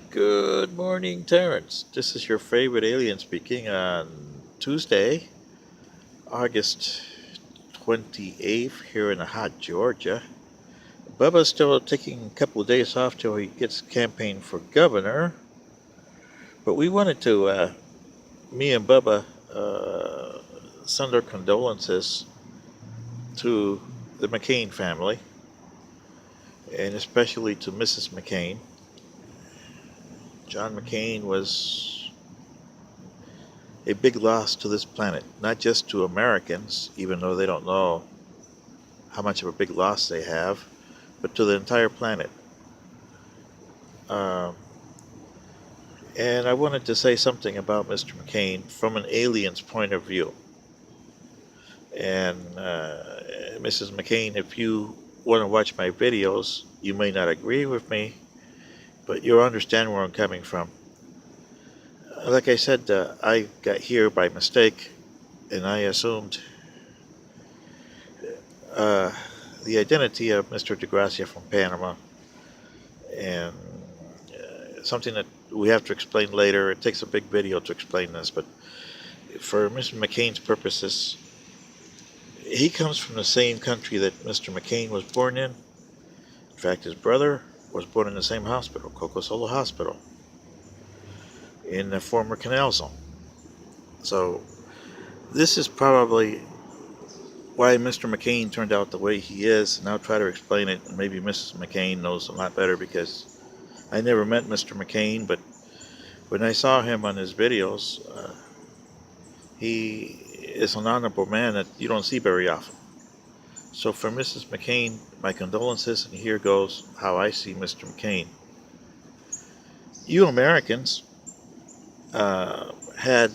Good morning, Terrence. This is your favorite alien speaking on Tuesday, August 28th, here in the hot Georgia. Bubba's still taking a couple of days off till he gets campaign for governor, but we wanted to, me and Bubba, uh, send our condolences to the McCain family, and especially to Mrs. McCain. John McCain was a big loss to this planet, not just to Americans, even though they don't know how much of a big loss they have, but to the entire planet. Um, and I wanted to say something about Mr. McCain from an alien's point of view. And Mrs. McCain, if you want to watch my videos, you may not agree with me, but you'll understand where I'm coming from. Like I said, I got here by mistake, and I assumed uh, the identity of Mr. DeGracia from Panama, and something that we have to explain later. It takes a big video to explain this, but for Mr. McCain's purposes, he comes from the same country that Mr. McCain was born in. In fact, his brother was born in the same hospital, Coco Solo Hospital, in the former Canal Zone. So this is probably why Mr. McCain turned out the way he is, and I'll try to explain it, and maybe Mrs. McCain knows a lot better because I never met Mr. McCain, but when I saw him on his videos, he is an honorable man that you don't see very often. So for Mrs. McCain, my condolences, and here goes how I see Mr. McCain. You Americans had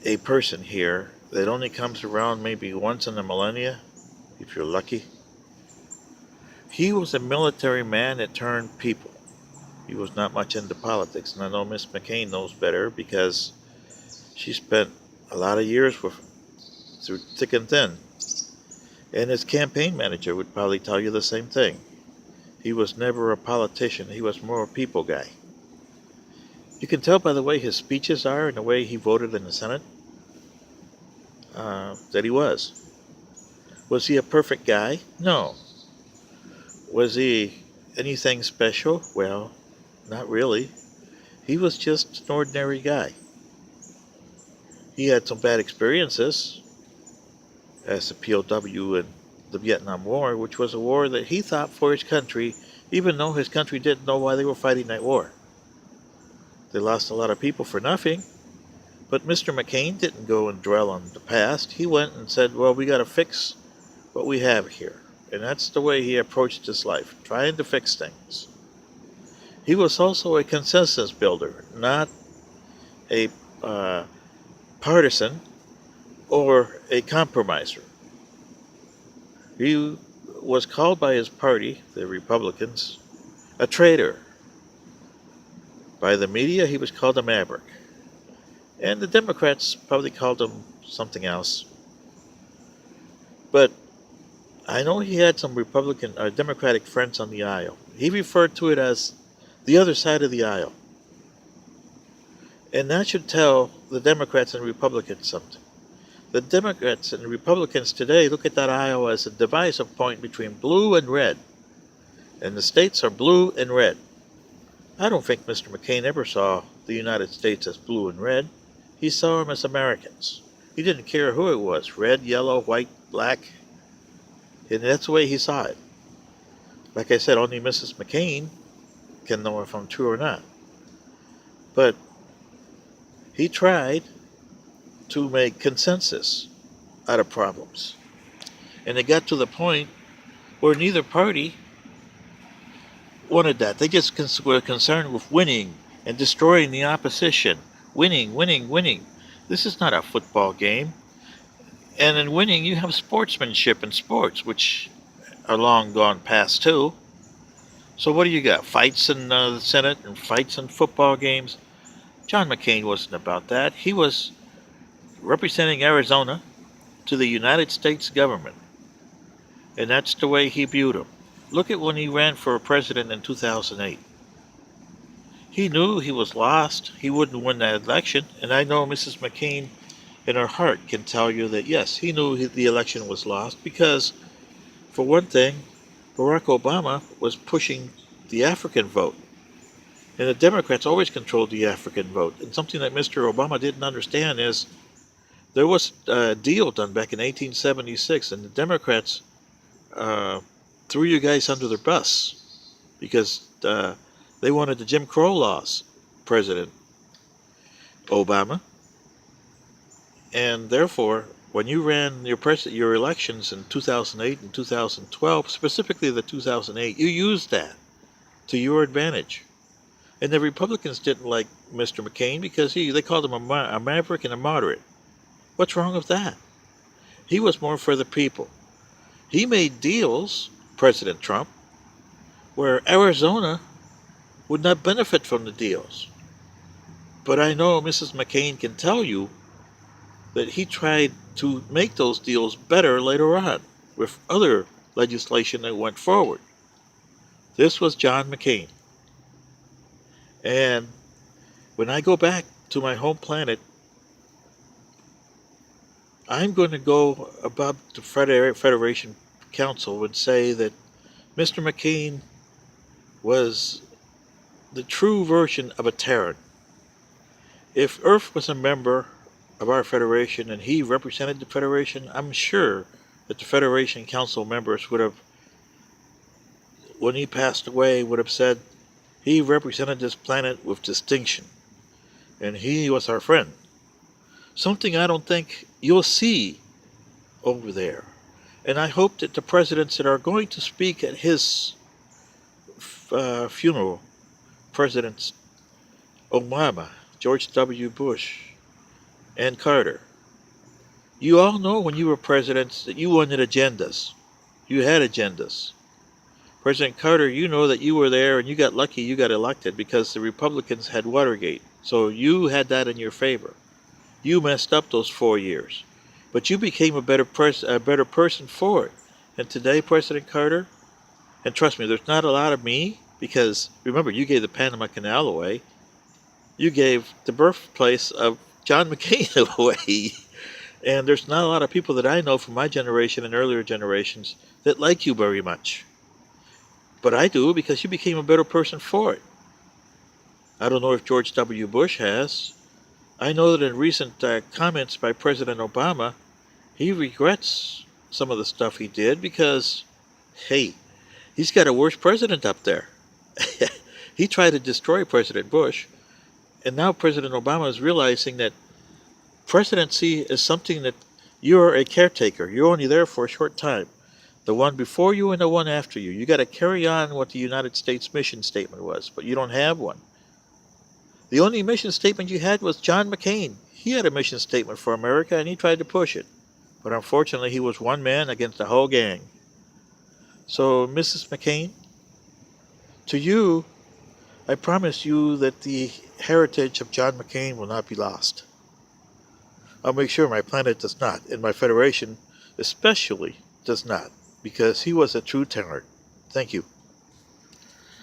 a person here that only comes around maybe once in a millennia, if you're lucky. He was a military man that turned people. He was not much into politics, and I know Miss McCain knows better because she spent a lot of years with him, through thick and thin. And his campaign manager would probably tell you the same thing. He was never a politician, he was more a people guy. You can tell by the way his speeches are and the way he voted in the Senate that he was. Was he a perfect guy? No. Was he anything special? Well, not really. He was just an ordinary guy. He had some bad experiences as a POW in the Vietnam War, which was a war that he thought for his country, even though his country didn't know why they were fighting that war. They lost a lot of people for nothing. But Mr. McCain didn't go and dwell on the past. He went and said, well, we got to fix what we have here. And that's the way he approached his life, trying to fix things. He was also a consensus builder, not a partisan or a compromiser. He was called by his party, the Republicans, a traitor. By the media, he was called a maverick. And the Democrats probably called him something else. But I know he had some Republican or Democratic friends on the aisle. He referred to it as the other side of the aisle. And that should tell the Democrats and Republicans something. The Democrats and Republicans today look at that aisle as a divisive point between blue and red. And the states are blue and red. I don't think Mr. McCain ever saw the United States as blue and red. He saw them as Americans. He didn't care who it was, red, yellow, white, black. And that's the way he saw it. Like I said, only Mrs. McCain can know if I'm true or not. But he tried to make consensus out of problems. And it got to the point where neither party wanted that. They just were concerned with winning and destroying the opposition. Winning, winning, winning. This is not a football game. And in winning, you have sportsmanship in sports, which are long gone past too. So what do you got? Fights in the Senate and fights in football games? John McCain wasn't about that. He was representing Arizona to the United States government. And that's the way he viewed him. Look at when he ran for president in 2008. He knew he was lost. He wouldn't win that election. And I know Mrs. McCain in her heart can tell you that yes, he knew the election was lost because, for one thing, Barack Obama was pushing the African vote. And the Democrats always controlled the African vote. And something that Mr. Obama didn't understand is there was a deal done back in 1876, and the Democrats uh, threw you guys under the bus because they wanted the Jim Crow laws, President Obama. And therefore, when you ran your elections in 2008 and 2012, specifically the 2008, you used that to your advantage. And the Republicans didn't like Mr. McCain because they called him a maverick and a moderate. What's wrong with that? He was more for the people. He made deals, President Trump, where Arizona would not benefit from the deals. But I know Mrs. McCain can tell you that he tried to make those deals better later on with other legislation that went forward. This was John McCain. And when I go back to my home planet, I'm going to go above the Federation Council and say that Mr. McCain was the true version of a Terran. If Earth was a member of our Federation and he represented the Federation, I'm sure that the Federation Council members would have, when he passed away, would have said he represented this planet with distinction and he was our friend. Something I don't think you'll see over there. And I hope that the presidents that are going to speak at his funeral, Presidents Obama, George W. Bush, and Carter, you all know when you were presidents that you wanted agendas. You had agendas. President Carter, you know that you were there and you got lucky you got elected because the Republicans had Watergate. So you had that in your favor. You messed up those 4 years. But you became a better person for it. And today, President Carter, and trust me, there's not a lot of me, because remember, you gave the Panama Canal away. You gave the birthplace of John McCain away. And there's not a lot of people that I know from my generation and earlier generations that like you very much. But I do because you became a better person for it. I don't know if George W. Bush has. I know that in recent comments by President Obama, he regrets some of the stuff he did because, hey, he's got a worse president up there. He tried to destroy President Bush, and now President Obama is realizing that presidency is something that you're a caretaker. You're only there for a short time. The one before you and the one after you. You got to carry on what the United States mission statement was, but you don't have one. The only mission statement you had was John McCain. He had a mission statement for America, and he tried to push it. But unfortunately, he was one man against the whole gang. So, Mrs. McCain, to you, I promise you that the heritage of John McCain will not be lost. I'll make sure my planet does not, and my Federation especially does not, because he was a true Terran. Thank you.